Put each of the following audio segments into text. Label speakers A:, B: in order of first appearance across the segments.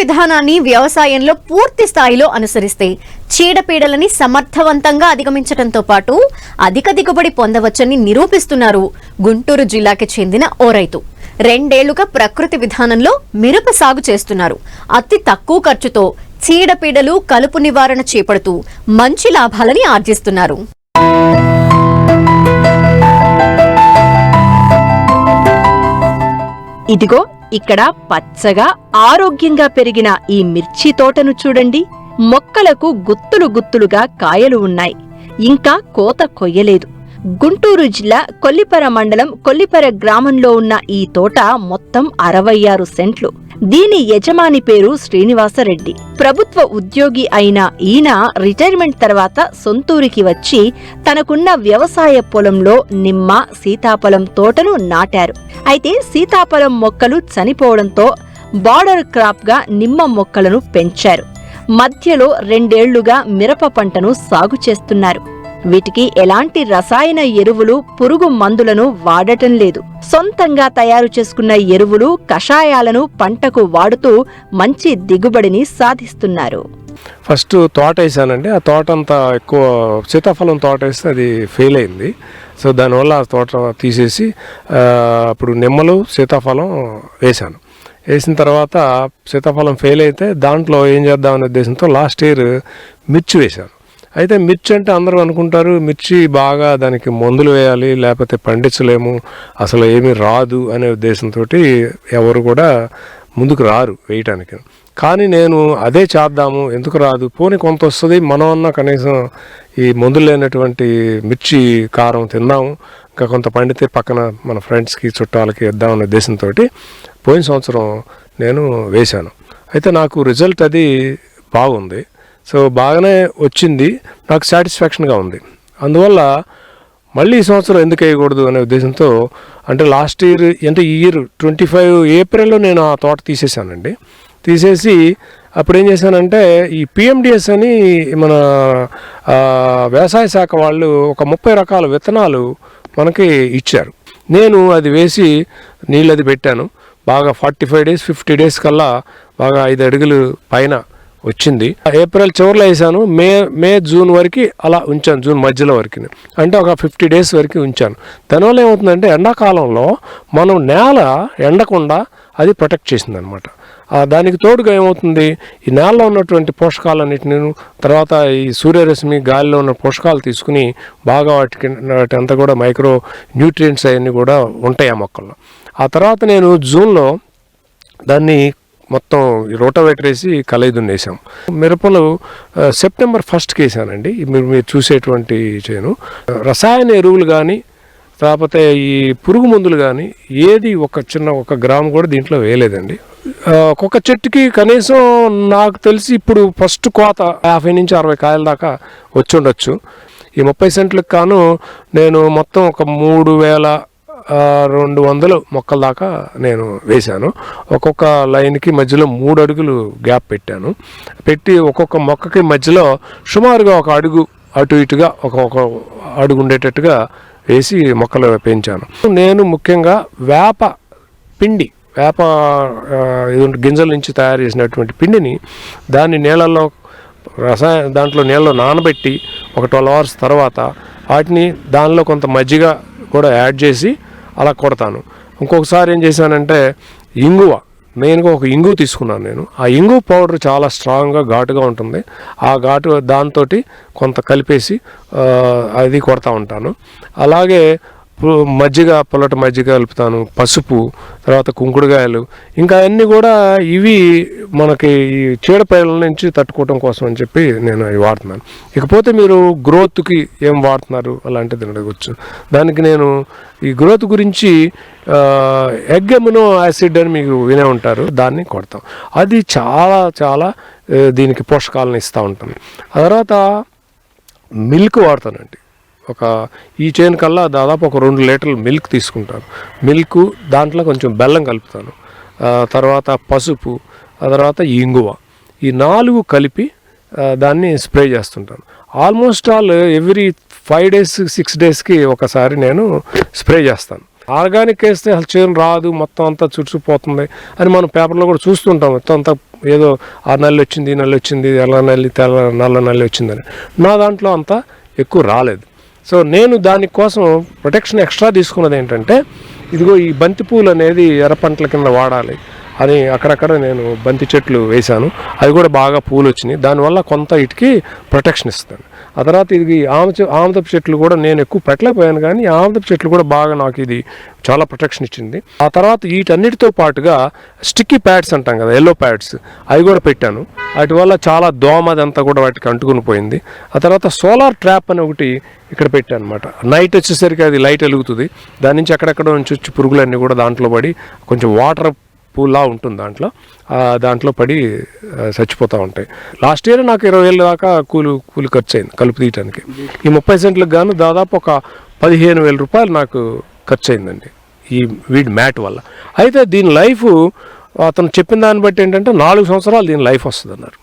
A: విధానాన్ని వ్యవసాయంలో పూర్తి స్థాయిలో అనుసరిస్తే చీడపీడలని సమర్థవంతంగా అధిగమించడంతో పాటు అధిక దిగుబడి పొందవచ్చని నిరూపిస్తున్నారు గుంటూరు జిల్లాకి చెందిన ఓ రైతు. 2 ఏళ్లుగా ప్రకృతి విధానంలో మిరప సాగు చేస్తున్నారు. అతి తక్కువ ఖర్చుతో చీడపీడలు, కలుపు నివారణ చేపడుతూ మంచి లాభాలని ఆర్జిస్తున్నారు.
B: ఇదిగో ఇక్కడ పచ్చగా ఆరోగ్యంగా పెరిగిన ఈ మిర్చి తోటను చూడండి. మొక్కలకు గుత్తులు గుత్తులుగా కాయలు ఉన్నాయి. ఇంకా కోత కొయ్యలేదు. గుంటూరు జిల్లా కొల్లిపర మండలం కొల్లిపర గ్రామంలో ఉన్న ఈ తోట మొత్తం 66 సెంట్లు. దీని యజమాని పేరు శ్రీనివాసరెడ్డి. ప్రభుత్వ ఉద్యోగి అయిన ఈయన రిటైర్మెంట్ తర్వాత సొంతూరికి వచ్చి తనకున్న వ్యవసాయ పొలంలో నిమ్మ, సీతాఫలం తోటను నాటారు. అయితే సీతాఫలం మొక్కలు చనిపోవడంతో బార్డర్ క్రాప్ గా నిమ్మ మొక్కలను పెంచారు. మధ్యలో 2 ఏళ్లుగా మిరప పంటను సాగు చేస్తున్నారు. వీటికి ఎలాంటి రసాయన ఎరువులు, పురుగు మందులను వాడటం లేదు. సొంతంగా తయారు చేసుకున్న ఎరువులు, కషాయాలను పంటకు వాడుతూ మంచి దిగుబడిని సాధిస్తున్నారు.
C: ఫస్ట్ తోట వేసానండి. ఆ తోట అంతా ఎక్కువ సీతాఫలం తోట వేస్తే అది ఫెయిల్ అయింది. సో దానివల్ల ఆ తోట తీసేసి అప్పుడు నిమ్మలు, సీతాఫలం వేసాను. వేసిన తర్వాత సీతాఫలం ఫెయిల్ అయితే దాంట్లో ఏం చేద్దామనే ఉద్దేశంతో లాస్ట్ ఇయర్ మిర్చి వేశాను. అయితే మిర్చి అంటే అందరూ అనుకుంటారు మిర్చి బాగా దానికి మందులు వేయాలి, లేకపోతే పండించలేము, అసలు ఏమీ రాదు అనే ఉద్దేశంతో ఎవరు కూడా ముందుకు రారు వేయటానికి. కానీ నేను అదే చేద్దాము, ఎందుకు రాదు, పోనీ కొంత వస్తుంది, మనం అన్న కనీసం ఈ మందులు లేనటువంటి మిర్చి కారం తిందాము, ఇంకా కొంత పండితే పక్కన మన ఫ్రెండ్స్కి, చుట్టాలకి ఇద్దామనే ఉద్దేశంతో పోయిన సంవత్సరం నేను వేశాను. అయితే నాకు రిజల్ట్ అది బాగుంది. సో బాగానే వచ్చింది, నాకు సాటిస్ఫాక్షన్గా ఉంది. అందువల్ల మళ్ళీ ఈ సంవత్సరం ఎందుకు వేయకూడదు అనే ఉద్దేశంతో, అంటే లాస్ట్ ఇయర్ అంటే ఈ ఇయర్ 25 ఏప్రిల్లో నేను ఆ తోట తీసేసానండి. తీసేసి అప్పుడు ఏం చేశానంటే ఈ PMDS అని మన వ్యవసాయ శాఖ వాళ్ళు ఒక 30 రకాల విత్తనాలు మనకి ఇచ్చారు. నేను అది వేసి నీళ్ళు అది పెట్టాను. బాగా 45 డేస్ 50 డేస్ కల్లా బాగా 5 అడుగులు పైన వచ్చింది. ఏప్రిల్ చివరిలో వేసాను. మే జూన్ వరకు అలా ఉంచాను, జూన్ మధ్యలో వరకు, అంటే ఒక 50 డేస్ వరకు ఉంచాను. దానివల్ల ఏమవుతుందంటే ఎండాకాలంలో మనం నేల ఎండకుండా అది ప్రొటెక్ట్ చేసింది అనమాట. దానికి తోడుగా ఏమవుతుంది, ఈ నేలలో ఉన్నటువంటి పోషకాలన్నిటిని, తర్వాత ఈ సూర్యరశ్మి, గాలిలో ఉన్న పోషకాలు తీసుకుని బాగా వాటి అంతా కూడా మైక్రో న్యూట్రియంట్స్ అవన్నీ కూడా ఉంటాయి ఆ మొక్కల్లో. ఆ తర్వాత నేను జూన్లో దాన్ని మొత్తం రోటోవేటర్ వేసి కలయి దున్నేసాం. మిరపలు సెప్టెంబర్ 1st వేసానండి. మీరు చూసేటువంటి చేను రసాయన ఎరువులు కానీ, లేకపోతే ఈ పురుగు మందులు కానీ ఏది ఒక గ్రాము కూడా దీంట్లో వేయలేదండి. ఒక్కొక్క చెట్టుకి కనీసం నాకు తెలిసి ఇప్పుడు ఫస్ట్ కోత 50 నుంచి 60 కాయల దాకా వచ్చి ఉండొచ్చు. ఈ 30 సెంట్లకు కాను నేను మొత్తం ఒక 3200 మొక్కల దాకా నేను వేశాను. ఒక్కొక్క లైన్కి మధ్యలో 3 అడుగులు గ్యాప్ పెట్టాను. పెట్టి ఒక్కొక్క మొక్కకి మధ్యలో సుమారుగా 1 అడుగు అటు ఇటుగా ఒక అడుగు ఉండేటట్టుగా వేసి మొక్కలు పెంచాను. నేను ముఖ్యంగా వేప గింజల నుంచి తయారు చేసినటువంటి పిండిని దాన్ని దాంట్లో నీళ్ళలో నానబెట్టి ఒక 12 అవర్స్ తర్వాత వాటిని దానిలో కొంత మజ్జిగ కూడా యాడ్ చేసి అలా కొడతాను. ఇంకొకసారి ఏం చేశానంటే మెయిన్గా ఒక ఇంగువ తీసుకున్నాను నేను. ఆ ఇంగువ పౌడర్ చాలా స్ట్రాంగ్గా, ఘాటుగా ఉంటుంది. ఆ ఘాటు దాంతో కొంత కలిపేసి అది కొడతా ఉంటాను. అలాగే పుల్లటి మజ్జిగ కలుపుతాను, పసుపు, తర్వాత కుంకుడుగాయలు, ఇంకా అన్నీ కూడా ఇవి మనకి ఈ చీడపీడల నుంచి తట్టుకోవడం కోసం అని చెప్పి నేను అవి వాడుతున్నాను. ఇకపోతే మీరు గ్రోత్కి ఏం వాడుతున్నారు అలాంటిది అడగవచ్చు. దానికి నేను ఈ గ్రోత్ గురించి ఎగ్ ఎమినో యాసిడ్ అని మీకు వినే ఉంటారు, దాన్ని కొడతాం. అది చాలా చాలా దీనికి పోషకాలను ఇస్తూ ఉంటాను. ఆ తర్వాత మిల్క్ వాడతానండి. ఈ చేను కల్లా దాదాపు ఒక 2 లీటర్లు మిల్క్ తీసుకుంటాను. మిల్క్ దాంట్లో కొంచెం బెల్లం కలుపుతాను, తర్వాత పసుపు, ఆ తర్వాత ఇంగువ, ఈ 4 కలిపి దాన్ని స్ప్రే చేస్తుంటాను. ఆల్మోస్ట్ ఆల్ ఎవ్రీ 5 డేస్ 6 డేస్కి ఒకసారి నేను స్ప్రే చేస్తాను. ఆర్గానిక్ వేస్తే అసలు చేను రాదు, మొత్తం అంతా చుట్టుకుపోతుంది అని మనం పేపర్లో కూడా చూస్తుంటాం. మొత్తం అంతా ఏదో ఆ నల్లి వచ్చింది, నల్ల నల్లి వచ్చిందని. నా దాంట్లో అంతా ఎక్కువ రాలేదు. సో నేను దానికోసం ప్రొటెక్షన్ ఎక్స్ట్రా తీసుకున్నది ఏంటంటే, ఇదిగో ఈ బంతి పూలు అనేది ఎర్ర పంటల కింద వాడాలి అని అక్కడక్కడ నేను బంతి చెట్లు వేశాను. అవి కూడా బాగా పూలు వచ్చినాయి. దానివల్ల కొంత వీటికి ప్రొటెక్షన్ ఇస్తాను. ఆ తర్వాత ఇది ఆమదపు చెట్లు కూడా నేను ఎక్కువ పెట్టలేకపోయాను, కానీ ఆమదపు చెట్లు కూడా బాగా నాకు ఇది చాలా ప్రొటెక్షన్ ఇచ్చింది. ఆ తర్వాత వీటన్నిటితో పాటుగా స్టిక్కీ ప్యాడ్స్ అంటాం కదా, ఎల్లో ప్యాడ్స్, అవి కూడా పెట్టాను. వాటి వల్ల చాలా దోమ అదంతా కూడా వాటికి అంటుకుని పోయింది. ఆ తర్వాత సోలార్ ట్రాప్ అని ఒకటి ఇక్కడ పెట్టాను అనమాట. నైట్ వచ్చేసరికి అది లైట్ వెలుగుతుంది, దాని నుంచి అక్కడక్కడ నుంచి వచ్చి పురుగులన్నీ కూడా దాంట్లో పడి కొంచెం వాటర్ పూల్లా ఉంటుంది, దాంట్లో పడి చచ్చిపోతూ ఉంటాయి. లాస్ట్ ఇయర్ నాకు 20,000 దాకా కూలి ఖర్చు అయింది కలుపు తీయటానికి. ఈ 30 సెంట్లకు గాను దాదాపు ఒక 15,000 రూపాయలు నాకు ఖర్చు అయిందండి ఈ వీడ్ మ్యాట్ వల్ల. అయితే దీని లైఫ్ అతను చెప్పిన దాన్ని బట్టి ఏంటంటే 4 సంవత్సరాలు దీని లైఫ్ వస్తుంది అన్నారు.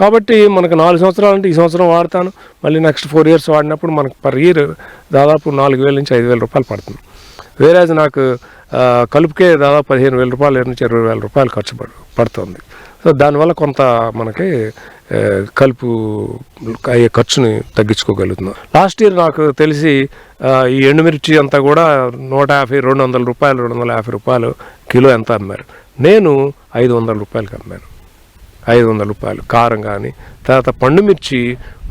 C: కాబట్టి మనకు 4 సంవత్సరాలు అంటే ఈ సంవత్సరం వాడతాను, మళ్ళీ నెక్స్ట్ 4 years వాడినప్పుడు మనకు పర్ ఇయర్ దాదాపు 4,000 నుంచి 5,000 రూపాయలు పడుతుంది. వేరేజ్ నాకు కలుపుకే దాదాపు 15,000 రూపాయలు నుంచి 20,000 రూపాయలు ఖర్చు పడుతుంది. సో దానివల్ల కొంత మనకి కలుపు అయ్యే ఖర్చుని తగ్గించుకోగలుగుతున్నాం. లాస్ట్ ఇయర్ నాకు తెలిసి ఈ ఎండుమిర్చి అంతా కూడా 150, 200 రూపాయలు, 250 రూపాయలు కిలో ఎంత అమ్మారు. నేను 500 రూపాయలకి అమ్మాను. 500 రూపాయలు కారం. కానీ తర్వాత పండు మిర్చి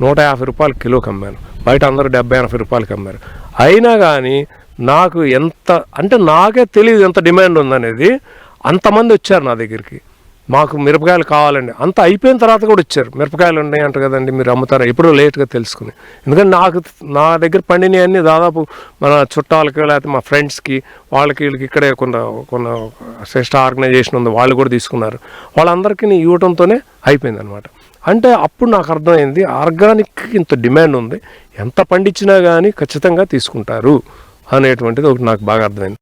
C: 150 రూపాయలు కిలోకి అమ్మాను. బయట అందరూ 70-80 రూపాయలకి అమ్మారు. అయినా కానీ నాకు ఎంత అంటే నాకే తెలియదు ఎంత డిమాండ్ ఉందనేది. అంతమంది వచ్చారు నా దగ్గరికి, మాకు మిరపకాయలు కావాలండి. అంత అయిపోయిన తర్వాత కూడా వచ్చారు. మిరపకాయలు ఉన్నాయి అంట కదండి, మీరు అమ్ముతారా? ఎప్పుడో లేట్గా తెలుసుకుని. ఎందుకంటే నా దగ్గర పండినవి అన్నీ దాదాపు మన చుట్టాలకి లేకపోతే మా ఫ్రెండ్స్కి వీళ్ళకి ఇక్కడే కొన్న శ్రేష్ఠ ఆర్గనైజేషన్ ఉంది, వాళ్ళు కూడా తీసుకున్నారు. వాళ్ళందరికీ ఇవ్వడంతోనే అయిపోయింది అనమాట. అంటే అప్పుడు నాకు అర్థమైంది ఆర్గానిక్ ఇంత డిమాండ్ ఉంది, ఎంత పండించినా కానీ ఖచ్చితంగా తీసుకుంటారు అనేటువంటిది ఒకటి నాకు బాగా అర్థమైంది.